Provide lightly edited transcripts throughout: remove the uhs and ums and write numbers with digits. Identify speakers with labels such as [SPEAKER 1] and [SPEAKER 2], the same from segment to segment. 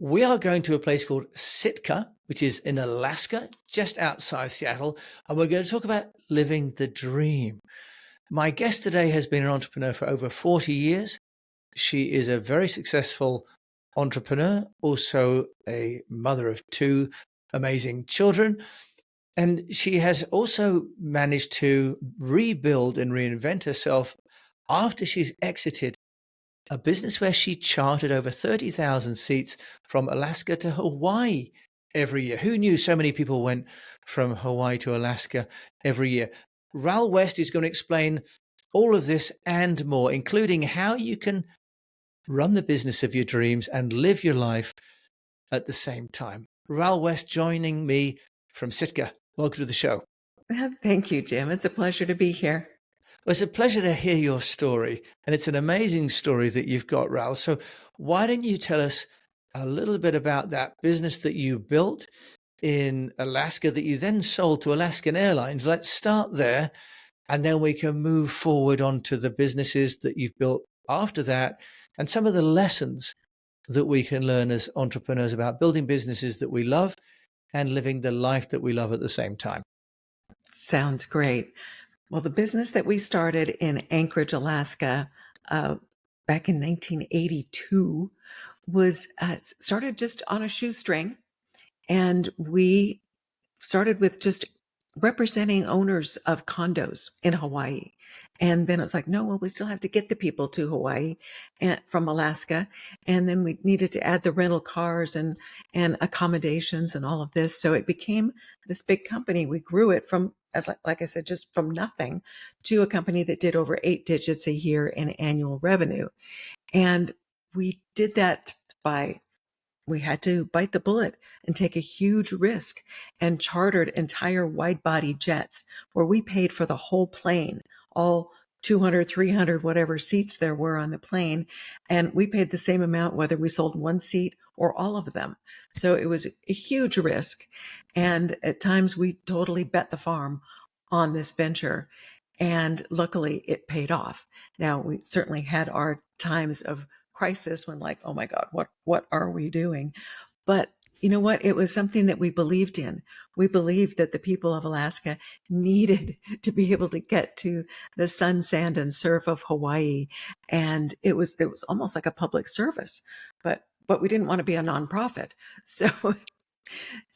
[SPEAKER 1] We are going to a place called Sitka, which is in Alaska, just outside Seattle, and we're going to talk about living the dream. My guest today has been an entrepreneur for over 40 years. She is a very successful entrepreneur, also a mother of two amazing children. And she has also managed to rebuild and reinvent herself after she's exited a business where she chartered over 30,000 seats from Alaska to Hawaii every year. Who knew so many people went from Hawaii to Alaska every year? Ral West is going to explain all of this and more, including how you can run the business of your dreams and live your life at the same time. Ral West joining me from Sitka. Welcome to the show.
[SPEAKER 2] Thank you, Jim. It's a pleasure to be here.
[SPEAKER 1] Well, it's a pleasure to hear your story. And it's an amazing story that you've got, Ral. So why don't you tell us a little bit about that business that you built in Alaska that you then sold to Alaska Airlines? Let's start there, and then we can move forward onto the businesses that you've built after that and some of the lessons that we can learn as entrepreneurs about building businesses that we love and living the life that we love at the same time.
[SPEAKER 2] Sounds great. Well, the business that we started in Anchorage, Alaska, back in 1982 was started just on a shoestring. And we started with just representing owners of condos in Hawaii. And then it's like, no, well, we still have to get the people to Hawaii and from Alaska. And then we needed to add the rental cars and accommodations and all of this. So it became this big company. We grew it from, as like I said, just from nothing to a company that did over 8 digits a year in annual revenue. And we did that by we had to bite the bullet and take a huge risk and chartered entire wide body jets where we paid for the whole plane, all 200, 300, whatever seats there were on the plane. And we paid the same amount whether we sold one seat or all of them. So it was a huge risk. And at times we totally bet the farm on this venture. And luckily it paid off. Now we certainly had our times of crisis when like, oh my God, what are we doing? But you know what? It was something that we believed in. We believed that the people of Alaska needed to be able to get to the sun, sand, and surf of Hawaii. And it was almost like a public service, but we didn't want to be a nonprofit. So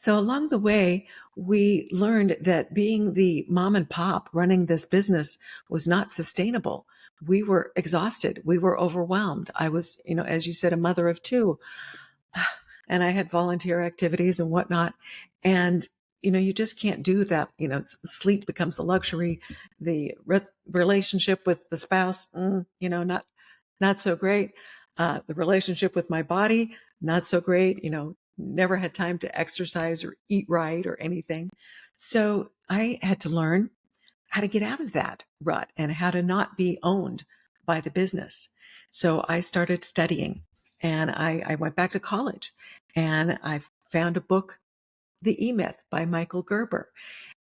[SPEAKER 2] along the way, we learned that being the mom and pop running this business was not sustainable. We were exhausted. We were overwhelmed. I was, as you said, a mother of two, and I had volunteer activities and whatnot. And, you just can't do that. Sleep becomes a luxury. The relationship with the spouse, not so great. The relationship with my body, not so great. Never had time to exercise or eat right or anything. So I had to learn how to get out of that rut and how to not be owned by the business. So I started studying and I went back to college and I found a book, The E-Myth by Michael Gerber.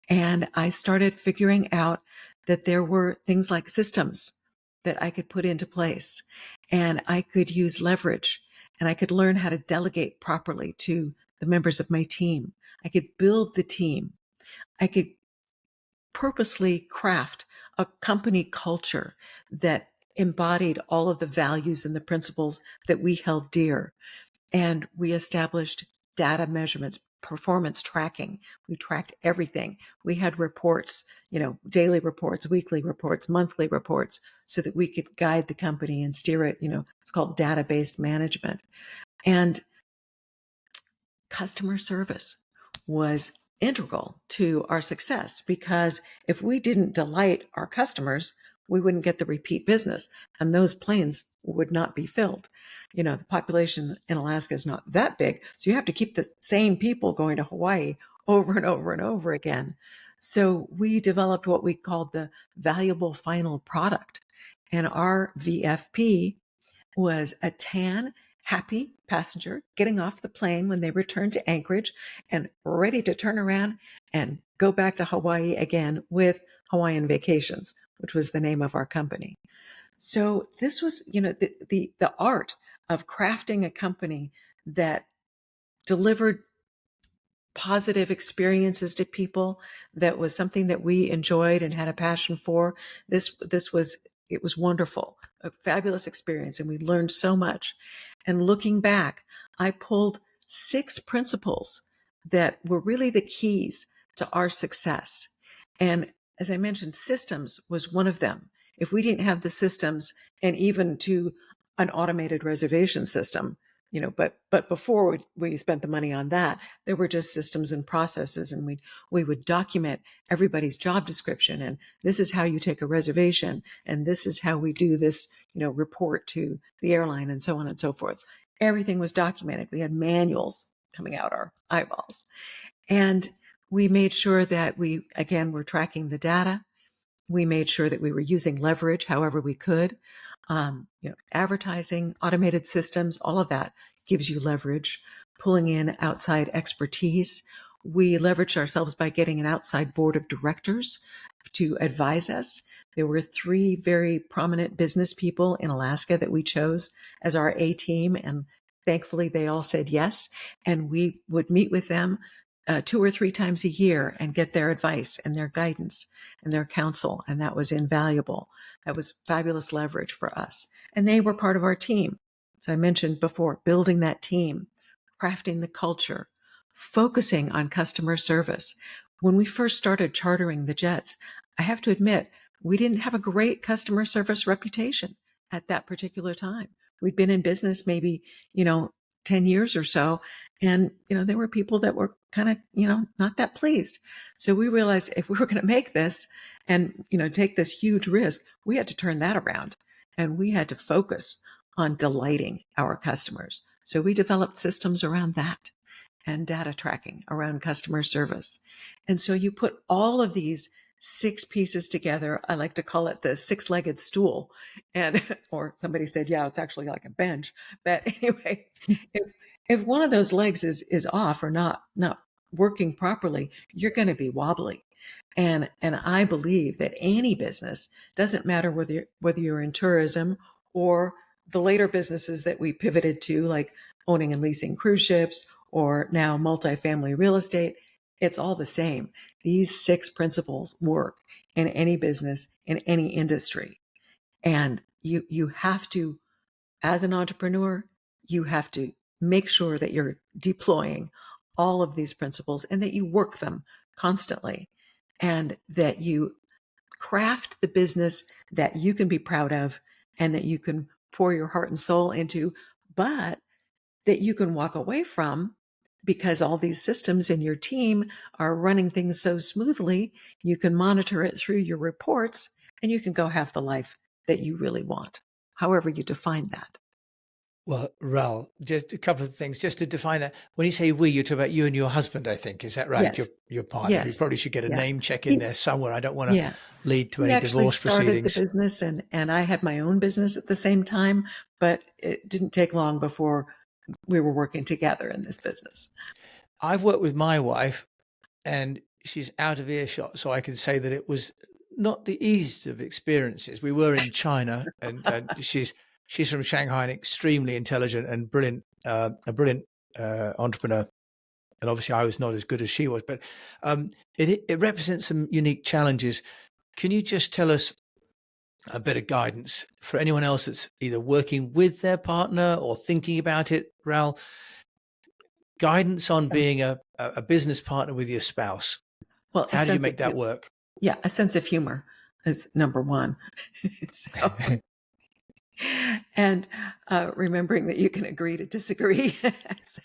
[SPEAKER 2] And I started figuring out that there were things like systems that I could put into place and I could use leverage and I could learn how to delegate properly to the members of my team. I could build the team. I could purposely craft a company culture that embodied all of the values and the principles that we held dear. And we established data measurements, performance tracking. We tracked everything. We had reports, daily reports, weekly reports, monthly reports, so that we could guide the company and steer it. It's called data-based management. And customer service was integral to our success because if we didn't delight our customers, we wouldn't get the repeat business and those planes would not be filled. The population in Alaska is not that big, so you have to keep the same people going to Hawaii over and over and over again. So we developed what we called the valuable final product. And our VFP was a tan, happy passenger getting off the plane when they returned to Anchorage and ready to turn around and go back to Hawaii again with Hawaiian Vacations, which was the name of our company. So this was, the art of crafting a company that delivered positive experiences to people, that was something that we enjoyed and had a passion for. It was wonderful, a fabulous experience, and we learned so much. And looking back, I pulled 6 principles that were really the keys to our success. And as I mentioned, systems was one of them. If we didn't have the systems, and even to an automated reservation system, but before we spent the money on that, there were just systems and processes, and we would document everybody's job description, and this is how you take a reservation, and this is how we do this, report to the airline, and so on and so forth. Everything was documented. We had manuals coming out our eyeballs, and we made sure that we, again, were tracking the data. We made sure that we were using leverage however we could. Advertising, automated systems, all of that gives you leverage. Pulling in outside expertise. We leveraged ourselves by getting an outside board of directors to advise us. There were 3 very prominent business people in Alaska that we chose as our A team, and thankfully they all said yes. And we would meet with them 2 or 3 times a year and get their advice and their guidance and their counsel. And that was invaluable. That was fabulous leverage for us. And they were part of our team. So I mentioned before, building that team, crafting the culture, focusing on customer service. When we first started chartering the jets, I have to admit, we didn't have a great customer service reputation at that particular time. We'd been in business maybe, 10 years or so. And, there were people that were kind of, not that pleased. So we realized if we were going to make this and, take this huge risk, we had to turn that around, and we had to focus on delighting our customers. So we developed systems around that and data tracking around customer service. And so you put all of these 6 pieces together. I like to call it the 6-legged stool. And, or somebody said, yeah, it's actually like a bench. But anyway, if one of those legs is off or not working properly, you're going to be wobbly. And I believe that any business, doesn't matter whether you're in tourism or the later businesses that we pivoted to, like owning and leasing cruise ships, or now multifamily real estate, it's all the same. These 6 principles work in any business, in any industry. And you have to, as an entrepreneur, you have to make sure that you're deploying all of these principles and that you work them constantly, and that you craft the business that you can be proud of and that you can pour your heart and soul into, but that you can walk away from, because all these systems in your team are running things so smoothly. You can monitor it through your reports, and you can go have the life that you really want, however you define that.
[SPEAKER 1] Well, Ral, just a couple of things just to define that. When you say we, you talk about you and your husband, I think. Is that right?
[SPEAKER 2] Yes.
[SPEAKER 1] Your partner. We
[SPEAKER 2] Yes.
[SPEAKER 1] probably should get a
[SPEAKER 2] Yeah.
[SPEAKER 1] name check in
[SPEAKER 2] He,
[SPEAKER 1] there somewhere. I don't want to
[SPEAKER 2] yeah.
[SPEAKER 1] lead to
[SPEAKER 2] He
[SPEAKER 1] any
[SPEAKER 2] actually
[SPEAKER 1] divorce
[SPEAKER 2] started the
[SPEAKER 1] proceedings.
[SPEAKER 2] business, and I had my own business at the same time, but it didn't take long before we were working together in this business.
[SPEAKER 1] I've worked with my wife, and she's out of earshot, so I can say that it was not the easiest of experiences. We were in China, and she's from Shanghai, and extremely intelligent and brilliant, a brilliant entrepreneur. And obviously, I was not as good as she was, but it represents some unique challenges. Can you just tell us a bit of guidance for anyone else that's either working with their partner or thinking about it, Ral? Guidance on being a business partner with your spouse.
[SPEAKER 2] Well,
[SPEAKER 1] How do you make that work?
[SPEAKER 2] Yeah, a sense of humor is number one. So, and remembering that you can agree to disagree. So,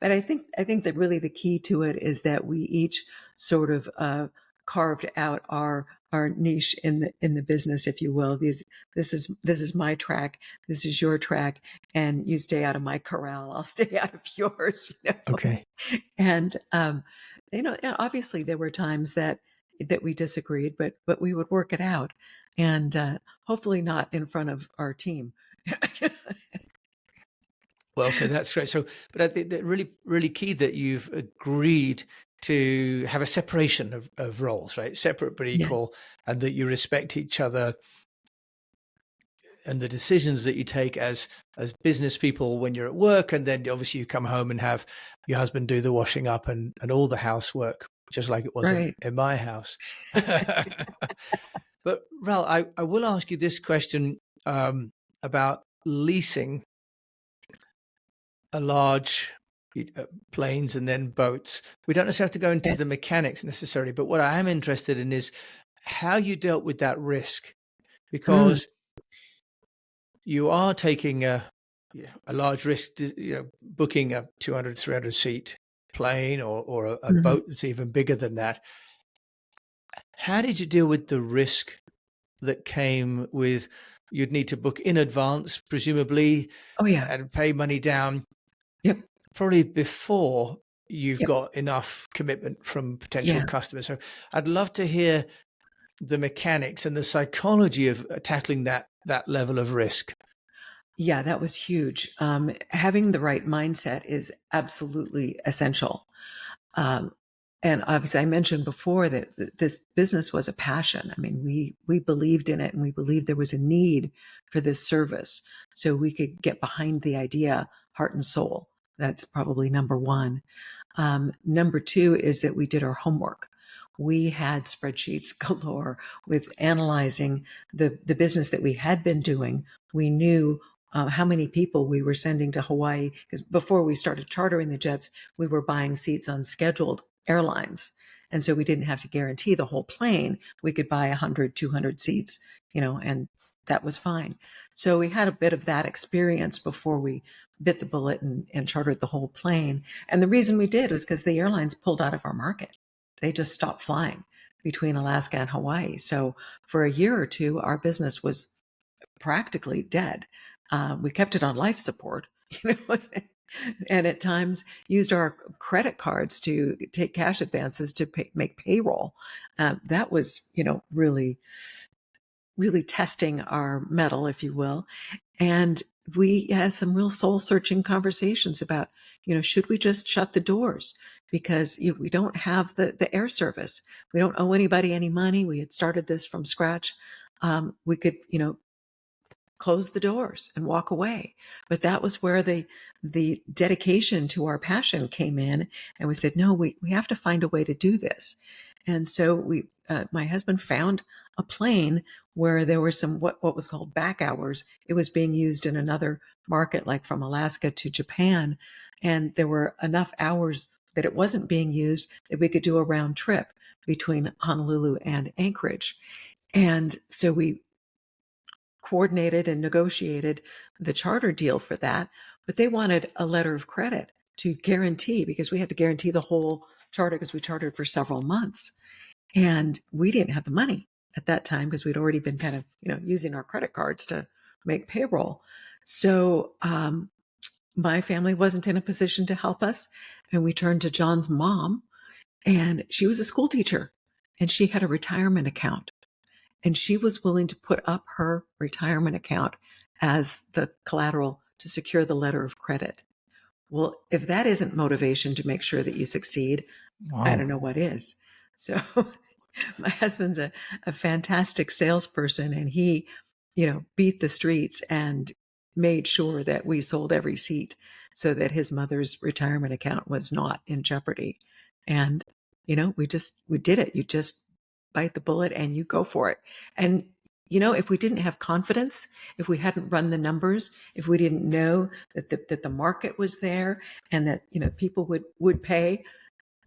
[SPEAKER 2] but I think that really the key to it is that we each sort of carved out our niche in the business, if you will. This is my track, this is your track, and you stay out of my corral, I'll stay out of yours.
[SPEAKER 1] Okay.
[SPEAKER 2] And obviously there were times that we disagreed, but we would work it out, and hopefully not in front of our team.
[SPEAKER 1] Well, okay, that's great. So, but I think that really, really key that you've agreed to have a separation of roles, right? Separate but
[SPEAKER 2] Yeah.
[SPEAKER 1] equal, and that you respect each other and the decisions that you take as business people when you're at work, and then obviously you come home and have your husband do the washing up and all the housework, just like it was
[SPEAKER 2] Right.
[SPEAKER 1] in my house. But Ral, I will ask you this question about leasing a large planes and then boats. We don't necessarily have to go into the mechanics necessarily, but what I am interested in is how you dealt with that risk,
[SPEAKER 2] Mm.
[SPEAKER 1] because you are taking a large risk, booking a 200, 300 seat plane or a
[SPEAKER 2] Mhm.
[SPEAKER 1] boat that's even bigger than that. How did you deal with the risk that came with you'd need to book in advance, presumably,
[SPEAKER 2] Oh, yeah.
[SPEAKER 1] and pay money down
[SPEAKER 2] Yep.
[SPEAKER 1] probably before you've
[SPEAKER 2] Yep.
[SPEAKER 1] got enough commitment from potential
[SPEAKER 2] Yeah.
[SPEAKER 1] customers? So I'd love to hear the mechanics and the psychology of tackling that level of risk.
[SPEAKER 2] Yeah, that was huge. Having the right mindset is absolutely essential. Um, and obviously, I mentioned before that this business was a passion. I mean, we believed in it, and we believed there was a need for this service, so we could get behind the idea, heart and soul. That's probably number one. Number two is that we did our homework. We had spreadsheets galore with analyzing the business that we had been doing. We knew how many people we were sending to Hawaii, because before we started chartering the jets, we were buying seats on scheduled airlines. And so we didn't have to guarantee the whole plane. We could buy 100, 200 seats, and that was fine. So we had a bit of that experience before we bit the bullet and chartered the whole plane. And the reason we did was because the airlines pulled out of our market. They just stopped flying between Alaska and Hawaii. So for a year or two, our business was practically dead. We kept it on life support, and at times used our credit cards to take cash advances to make payroll. That was, really, really testing our mettle, if you will. And we had some real soul searching conversations about, should we just shut the doors? Because we don't have the air service. We don't owe anybody any money. We had started this from scratch. We could, close the doors and walk away. But that was where the dedication to our passion came in. And we said, no, we have to find a way to do this. And so my husband found a plane where there were some, what was called back hours. It was being used in another market, like from Alaska to Japan. And there were enough hours that it wasn't being used that we could do a round trip between Honolulu and Anchorage. And so we coordinated and negotiated the charter deal for that, but they wanted a letter of credit to guarantee, because we had to guarantee the whole charter because we chartered for several months. And we didn't have the money at that time because we'd already been kind of, using our credit cards to make payroll. So my family wasn't in a position to help us. And we turned to John's mom, and she was a school teacher and she had a retirement account. And she was willing to put up her retirement account as the collateral to secure the letter of credit. Well, if that isn't motivation to make sure that you succeed, I don't know what is. So my husband's a fantastic salesperson, and he, beat the streets and made sure that we sold every seat so that his mother's retirement account was not in jeopardy. And, we did it. You just bite the bullet and you go for it. And, if we didn't have confidence, if we hadn't run the numbers, if we didn't know that the market was there and that, people would pay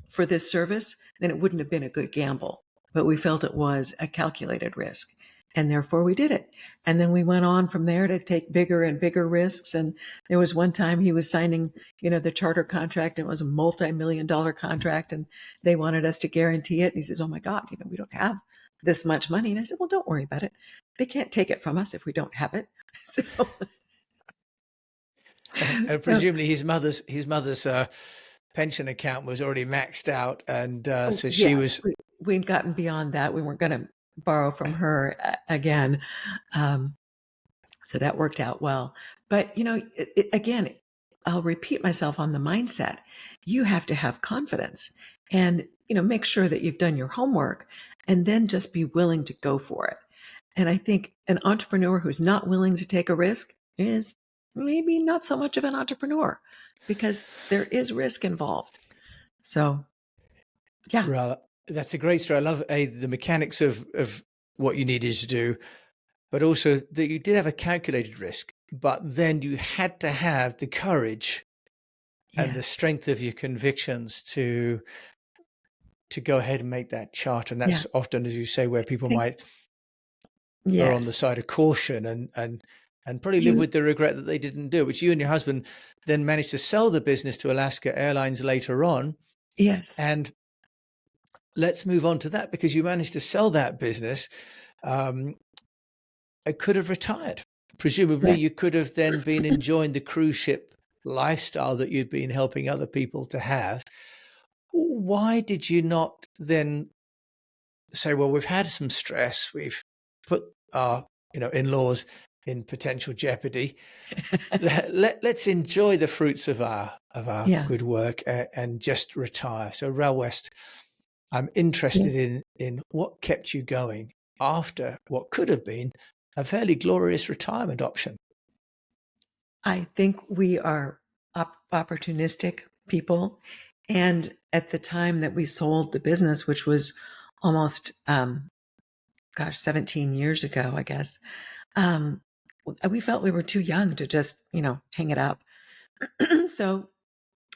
[SPEAKER 2] for this service, then it wouldn't have been a good gamble. But we felt it was a calculated risk. And therefore we did it. And then we went on from there to take bigger and bigger risks. And there was one time he was signing, the charter contract. And it was a multi-million-dollar contract, and they wanted us to guarantee it. And he says, "Oh my God, we don't have this much money." And I said, "Well, don't worry about it. They can't take it from us if we don't have it." So,
[SPEAKER 1] And
[SPEAKER 2] so
[SPEAKER 1] presumably his mother's pension account was already maxed out, and
[SPEAKER 2] oh,
[SPEAKER 1] so she
[SPEAKER 2] yeah,
[SPEAKER 1] was.
[SPEAKER 2] we'd gotten beyond that. We weren't going to borrow from her again. Um, so that worked out well. But, again, I'll repeat myself on the mindset. You have to have confidence and, make sure that you've done your homework, and then just be willing to go for it. And I think an entrepreneur who's not willing to take a risk is maybe not so much of an entrepreneur, because there is risk involved. So, yeah.
[SPEAKER 1] Right. That's a great story. I love the mechanics of what you needed to do, but also that you did have a calculated risk, but then you had to have the courage and
[SPEAKER 2] Yeah.
[SPEAKER 1] the strength of your convictions to go ahead and make that chart. And
[SPEAKER 2] Yeah.
[SPEAKER 1] that's often, as you say, where
[SPEAKER 2] I
[SPEAKER 1] people
[SPEAKER 2] think,
[SPEAKER 1] might are on the
[SPEAKER 2] yes.
[SPEAKER 1] side of caution and probably live
[SPEAKER 2] You,
[SPEAKER 1] with the regret that they didn't do it, which you and your husband then managed to sell the business to Alaska Airlines later on.
[SPEAKER 2] yes.
[SPEAKER 1] And let's move on to that, because you managed to sell that business. I could have retired. Presumably,
[SPEAKER 2] Yeah.
[SPEAKER 1] you could have then been enjoying the cruise ship lifestyle that you'd been helping other people to have. Why did you not then say, well, we've had some stress, we've put our in-laws in potential jeopardy. Let's enjoy the fruits of our
[SPEAKER 2] Yeah.
[SPEAKER 1] good work and just retire. So, Ral West, I'm
[SPEAKER 2] Yeah.
[SPEAKER 1] interested in what kept you going after what could have been a fairly glorious retirement option.
[SPEAKER 2] I think we are opportunistic people. And at the time that we sold the business, which was almost, 17 years ago, I guess, um, we felt we were too young to just, hang it up. So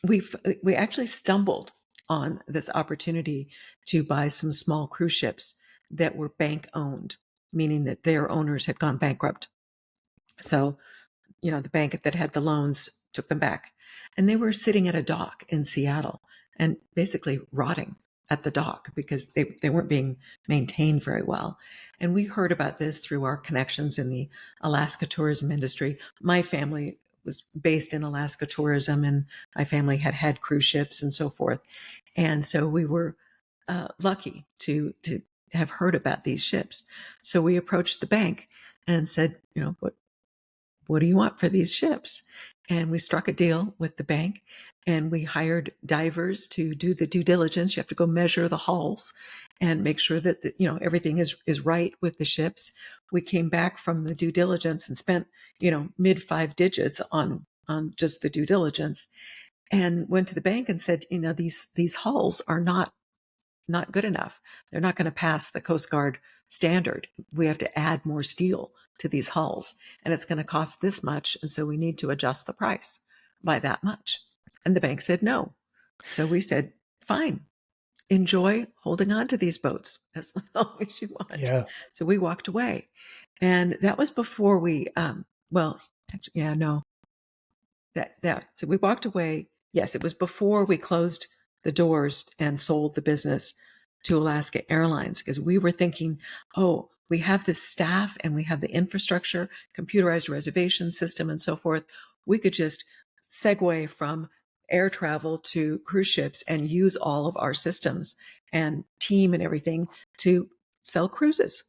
[SPEAKER 2] we actually stumbled on this opportunity to buy some small cruise ships that were bank owned, meaning that their owners had gone bankrupt. So, the bank that had the loans took them back, and they were sitting at a dock in Seattle and basically rotting at the dock because they weren't being maintained very well. And we heard about this through our connections in the Alaska tourism industry. My family was based in Alaska tourism, and my family had cruise ships and so forth. And so we were lucky to have heard about these ships. So we approached the bank and said, what do you want for these ships? And we struck a deal with the bank, and we hired divers to do the due diligence. You have to go measure the hulls and make sure that everything is right with the ships. We came back from the due diligence and spent mid 5 digits on just the due diligence, and went to the bank and said, these hulls are not good enough. They're not going to pass the Coast Guard standard. We have to add more steel to these hulls, and it's going to cost this much. And so we need to adjust the price by that much. And the bank said no. So we said, fine, enjoy holding on to these boats as long as you want.
[SPEAKER 1] Yeah.
[SPEAKER 2] So we walked away. And that was before we, well, actually, yeah, no, so we walked away. Yes, it was before we closed the doors and sold the business to Alaska Airlines, because we were thinking, oh, we have this staff and we have the infrastructure, computerized reservation system and so forth. We could just segue from air travel to cruise ships and use all of our systems and team and everything to sell cruises.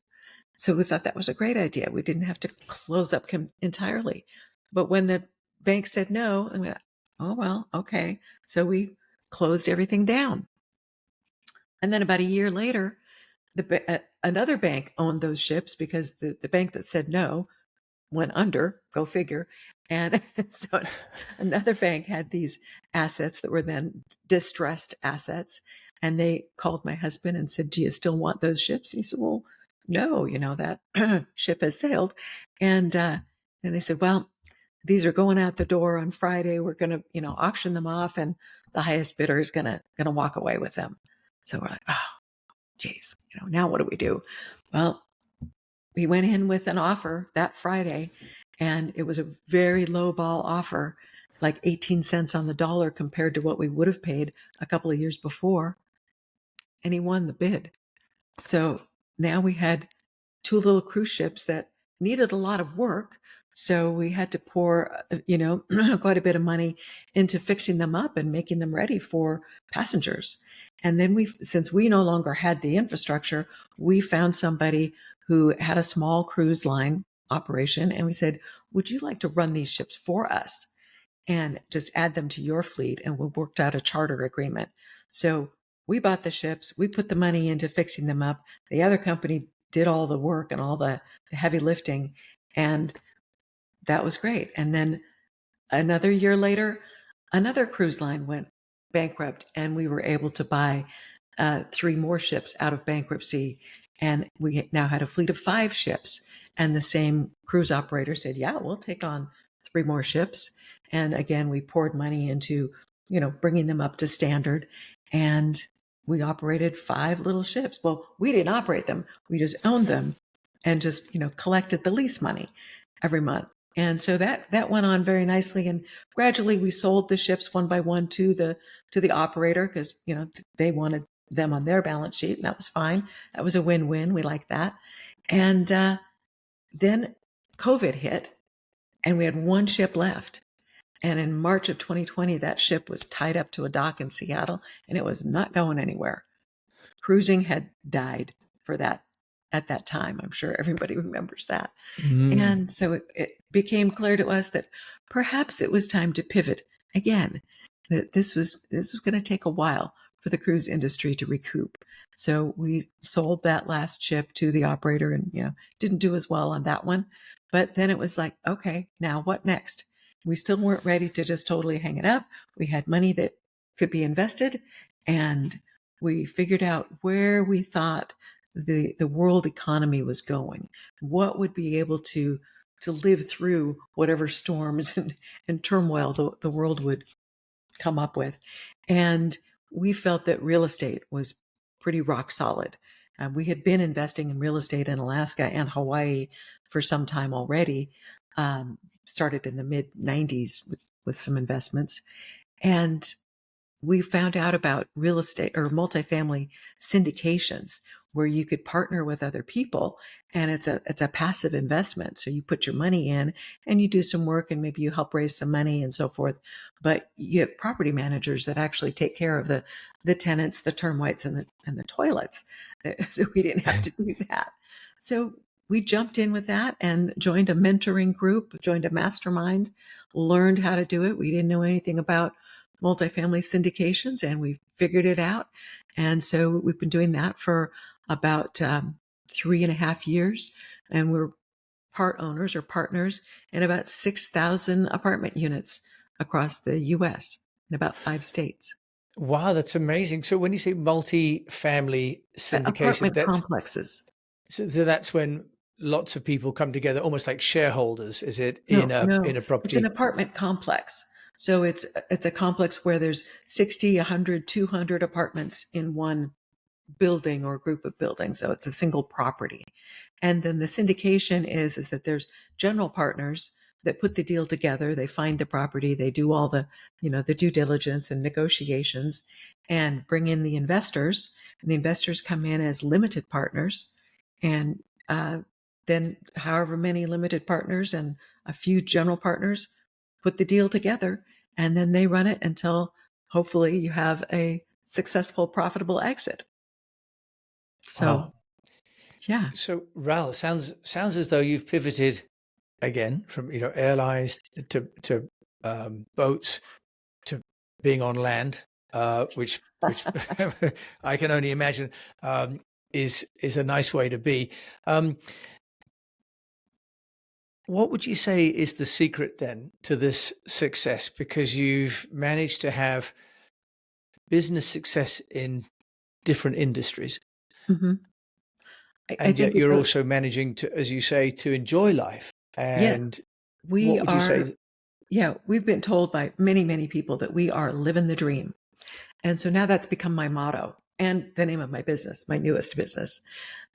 [SPEAKER 2] So we thought that was a great idea. We didn't have to close up entirely. But when the bank said no, I went, oh, well, okay. So we closed everything down. And then about a year later, another bank owned those ships, because the bank that said no went under, go figure. And so another bank had these assets that were then distressed assets. And they called my husband and said, do you still want those ships? And he said, well, no, that ship has sailed. And they said, well, these are going out the door on Friday. We're going to, auction them off, and the highest bidder is going to walk away with them. So we're like, oh, geez, now what do we do? Well, we went in with an offer that Friday, and it was a very low ball offer, like 18 cents on the dollar compared to what we would have paid a couple of years before. And he won the bid. So now we had two little cruise ships that needed a lot of work. So we had to pour, quite a bit of money into fixing them up and making them ready for passengers. And then since we no longer had the infrastructure, we found somebody who had a small cruise line operation. And we said, would you like to run these ships for us and just add them to your fleet? And we worked out a charter agreement. So we bought the ships, we put the money into fixing them up. The other company did all the work and all the heavy lifting. And that was great. And then another year later, another cruise line went bankrupt, and we were able to buy 3 more ships out of bankruptcy. And we now had a fleet of 5 ships. And the same cruise operator said, yeah, we'll take on 3 more ships. And again, we poured money into, bringing them up to standard. And we operated 5 little ships. Well, we didn't operate them. We just owned them and just, collected the lease money every month. And so that went on very nicely. And gradually we sold the ships one by one to the operator, because, they wanted them on their balance sheet, and that was fine. That was a win-win. We liked that. And then COVID hit, and we had 1 ship left. And in March of 2020, that ship was tied up to a dock in Seattle, and it was not going anywhere. Cruising had died for that at that time. I'm sure everybody remembers that. And so it became clear to us that perhaps it was time to pivot again, that this was going to take a while for the cruise industry to recoup. So we sold that last ship to the operator, and didn't do as well on that one. But then it was like, okay, now what next? We still weren't ready to just totally hang it up. We had money that could be invested, and we figured out where we thought the world economy was going, what would be able to live through whatever storms and turmoil the world would come up with. And we felt that real estate was pretty rock solid. We had been investing in real estate in Alaska and Hawaii for some time already, started in the mid 90s with some investments. And we found out about real estate or multifamily syndications, where you could partner with other people, and it's a passive investment. So you put your money in and you do some work, and maybe you help raise some money and so forth. But you have property managers that actually take care of the tenants, the termites, and the toilets. So we didn't have to do that. So we jumped in with that and joined a mentoring group, joined a mastermind, learned how to do it. We didn't know anything about multifamily syndications, and we figured it out. And so we've been doing that for about 3.5 years, and we're part owners or partners in about 6,000 apartment units across the U.S. in about 5 states.
[SPEAKER 1] Wow, that's amazing. So when you say multi-family syndication,
[SPEAKER 2] Apartment complexes.
[SPEAKER 1] So that's when lots of people come together, almost like shareholders, is it,
[SPEAKER 2] No,
[SPEAKER 1] in a
[SPEAKER 2] it's an
[SPEAKER 1] property?
[SPEAKER 2] apartment complex. So it's a complex where there's 60, 100, 200 apartments in one building or group of buildings. So it's a single property. And then the syndication is that there's general partners that put the deal together. They find the property, they do all the, the due diligence and negotiations, and bring in the investors. And the investors come in as limited partners. And then however many limited partners and a few general partners put the deal together, and then they run it until hopefully you have a successful, profitable exit. So,
[SPEAKER 1] Wow.
[SPEAKER 2] yeah.
[SPEAKER 1] So Ral, sounds as though you've pivoted again from airlines to boats to being on land, which I can only imagine is a nice way to be. What would you say is the secret then to this success? Because you've managed to have business success in different industries,
[SPEAKER 2] Mm-hmm. I
[SPEAKER 1] and
[SPEAKER 2] think
[SPEAKER 1] yet you're also managing to, as you say, to enjoy life.
[SPEAKER 2] yes,
[SPEAKER 1] And
[SPEAKER 2] we
[SPEAKER 1] what would you
[SPEAKER 2] are.
[SPEAKER 1] say?
[SPEAKER 2] Yeah, we've been told by many, many people that we are living the dream. And so now that's become my motto and the name of my business, my newest business,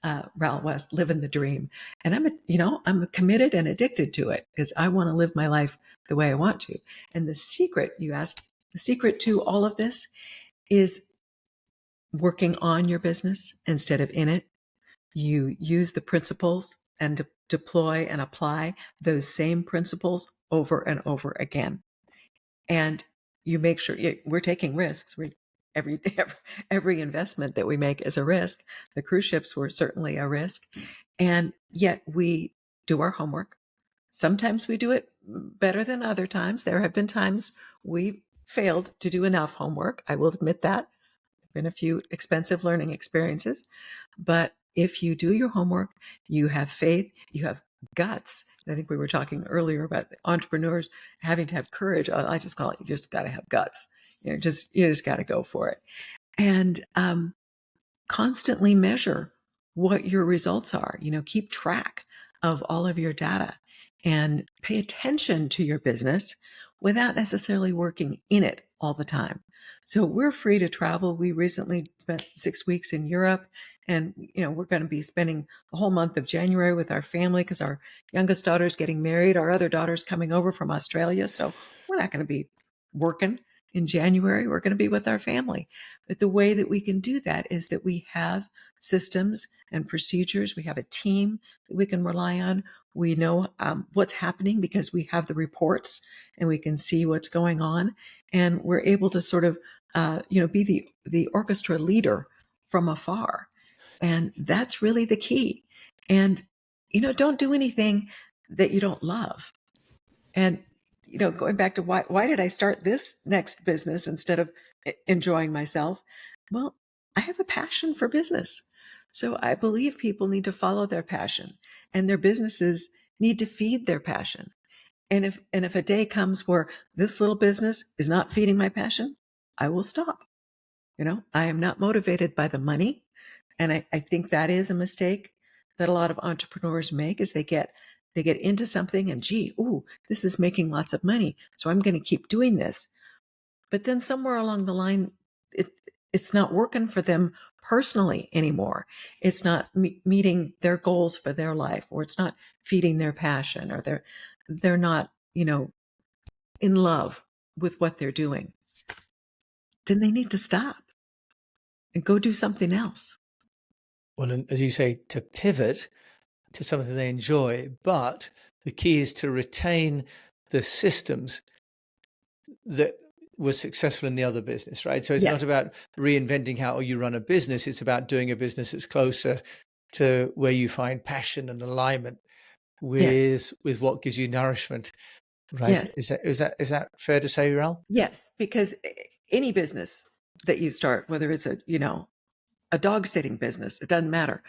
[SPEAKER 2] Ral West, living the dream. And I'm committed and addicted to it, because I want to live my life the way I want to. And the secret, you asked, the secret to all of this is working on your business instead of in it. You use the principles and deploy and apply those same principles over and over again. And you make sure we're taking risks. Every investment that we make is a risk. The cruise ships were certainly a risk. And yet we do our homework. Sometimes we do it better than other times. There have been times we failed to do enough homework. I will admit that. Been a few expensive learning experiences, but if you do your homework, you have faith, you have guts. I think we were talking earlier about entrepreneurs having to have courage. I just call it, you just got to have guts. You just got to go for it. And constantly measure what your results are. Keep track of all of your data and pay attention to your business without necessarily working in it all the time. So we're free to travel. We recently spent 6 weeks in Europe, and we're going to be spending the whole month of January with our family because our youngest daughter's getting married. Our other daughter's coming over from Australia, so we're not going to be working in January. We're going to be with our family. But the way that we can do that is that we have systems and procedures. We have a team that we can rely on. We know what's happening because we have the reports and we can see what's going on. And we're able to sort of, be the orchestra leader from afar. And that's really the key. And, don't do anything that you don't love. And, going back to why did I start this next business instead of enjoying myself? Well, I have a passion for business. So I believe people need to follow their passion, and their businesses need to feed their passion. And if a day comes where this little business is not feeding my passion, I will stop. I am not motivated by the money. And I think that is a mistake that a lot of entrepreneurs make, is they get into something and this is making lots of money, so I'm going to keep doing this. But then somewhere along the line, it's not working for them personally anymore. It's not meeting their goals for their life, or it's not feeding their passion, or they're not, in love with what they're doing. Then they need to stop and go do something else.
[SPEAKER 1] Well, and as you say, to pivot to something they enjoy, but the key is to retain the systems that were successful in the other business, right? So it's
[SPEAKER 2] Yes.
[SPEAKER 1] not about reinventing how you run a business. It's about doing a business that's closer to where you find passion and alignment
[SPEAKER 2] Yes.
[SPEAKER 1] with what gives you nourishment, right?
[SPEAKER 2] Yes.
[SPEAKER 1] Is that fair to say, Ral?
[SPEAKER 2] Yes. Because any business that you start, whether it's a dog sitting business, it doesn't matter.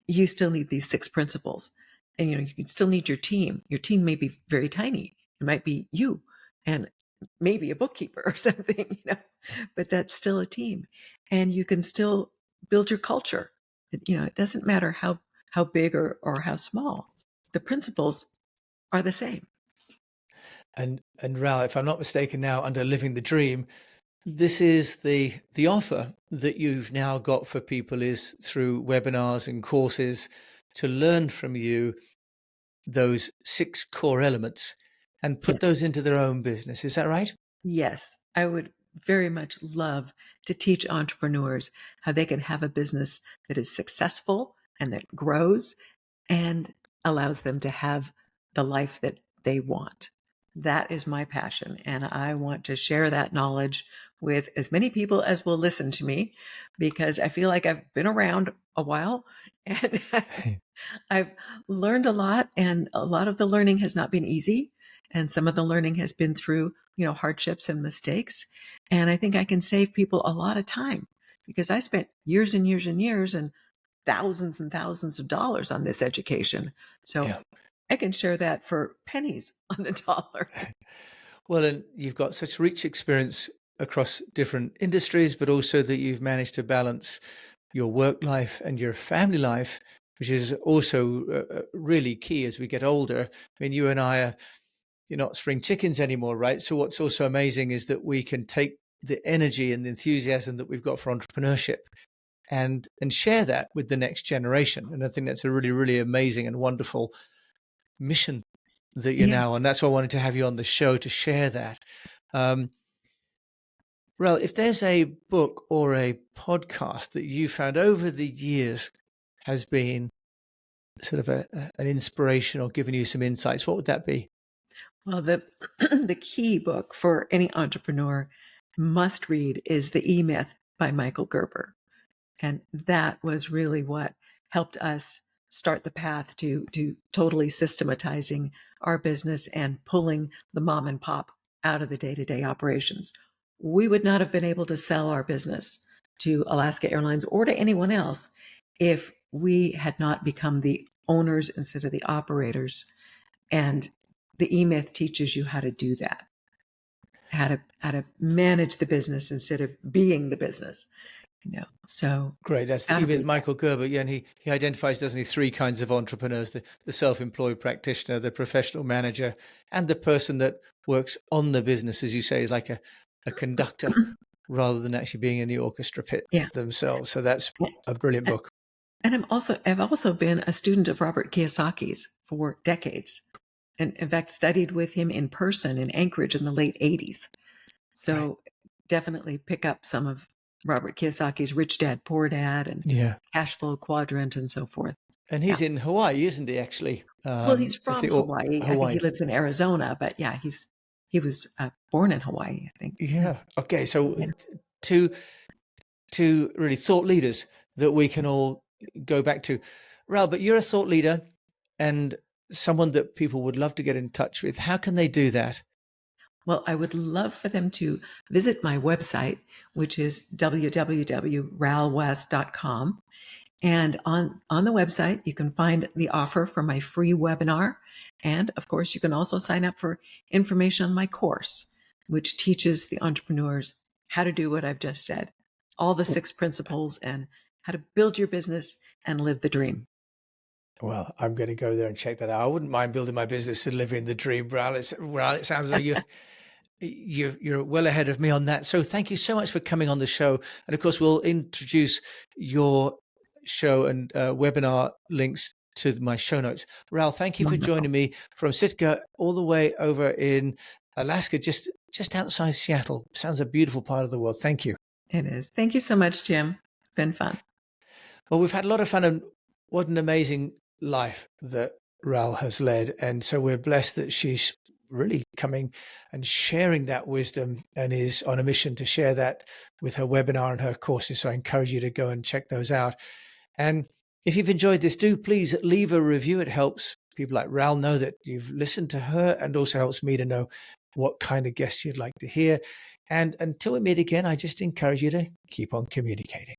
[SPEAKER 2] You still need these 6 principles. And you can still need your team. Your team may be very tiny. It might be you and maybe a bookkeeper or something, but that's still a team. And you can still build your culture. It doesn't matter how big or how small. The principles are the same.
[SPEAKER 1] And Ral, if I'm not mistaken, now under Living the Dream, this is the offer that you've now got for people is through webinars and courses to learn from you those 6 core elements and put
[SPEAKER 2] Yes.
[SPEAKER 1] those into their own business. Is that right?
[SPEAKER 2] Yes. I would very much love to teach entrepreneurs how they can have a business that is successful and that grows and allows them to have the life that they want. That is my passion. And I want to share that knowledge with as many people as will listen to me, because I feel like I've been around a while and I've learned a lot, and a lot of the learning has not been easy. And some of the learning has been through, hardships and mistakes. And I think I can save people a lot of time, because I spent years and years and years and thousands of dollars on this education. So
[SPEAKER 1] Yeah.
[SPEAKER 2] I can share that for pennies on the dollar.
[SPEAKER 1] Well, and you've got such rich experience across different industries, but also that you've managed to balance your work life and your family life, which is also really key as we get older. I mean, you and I are, you're not spring chickens anymore, right? So what's also amazing is that we can take the energy and the enthusiasm that we've got for entrepreneurship and share that with the next generation. And I think that's a really, really amazing and wonderful mission that you're
[SPEAKER 2] Yeah.
[SPEAKER 1] now on. That's why I wanted to have you on the show to share that. Well, if there's a book or a podcast that you found over the years has been sort of an inspiration or given you some insights, what would that be?
[SPEAKER 2] Well, the the key book for any entrepreneur must read is The E-Myth by Michael Gerber. And that was really what helped us start the path to totally systematizing our business and pulling the mom and pop out of the day-to-day operations. We would not have been able to sell our business to Alaska Airlines or to anyone else if we had not become the owners instead of the operators. And the E-Myth teaches you how to do that, how to manage the business instead of being the business. So
[SPEAKER 1] Great. That's the even Michael Gerber. Yeah, and he identifies, doesn't he, three kinds of entrepreneurs: the self-employed practitioner, the professional manager, and the person that works on the business, as you say, is like a conductor rather than actually being in the orchestra pit themselves. So that's a brilliant book.
[SPEAKER 2] And I've also been a student of Robert Kiyosaki's for decades, and in fact studied with him in person in Anchorage in the late 80s. So definitely pick up some of Robert Kiyosaki's Rich Dad, Poor Dad and Cash Flow Quadrant and so forth.
[SPEAKER 1] And he's in Hawaii, isn't he, actually?
[SPEAKER 2] Well, he's from Hawaii. I think he lives in Arizona, but yeah, he was born in Hawaii, I think.
[SPEAKER 1] Yeah. Okay. So two really thought leaders that we can all go back to. Ral, but you're a thought leader and someone that people would love to get in touch with. How can they do that?
[SPEAKER 2] Well, I would love for them to visit my website, which is www.ralwest.com. And on the website, you can find the offer for my free webinar. And of course, you can also sign up for information on my course, which teaches the entrepreneurs how to do what I've just said, all the 6 principles and how to build your business and live the dream.
[SPEAKER 1] Well, I'm going to go there and check that out. I wouldn't mind building my business and living the dream, Ral. It sounds like you're well ahead of me on that. So thank you so much for coming on the show. And of course, we'll introduce your show and webinar links to my show notes. Ral, thank you for joining me from Sitka all the way over in Alaska, just outside Seattle. Sounds a beautiful part of the world. Thank you.
[SPEAKER 2] It is. Thank you so much, Jim. It's been fun.
[SPEAKER 1] Well, we've had a lot of fun, and what an amazing life that Ral has led. And so we're blessed that she's really coming and sharing that wisdom and is on a mission to share that with her webinar and her courses. So I encourage you to go and check those out. And if you've enjoyed this, do please leave a review. It helps people like Ral know that you've listened to her, and also helps me to know what kind of guests you'd like to hear. And until we meet again, I just encourage you to keep on communicating.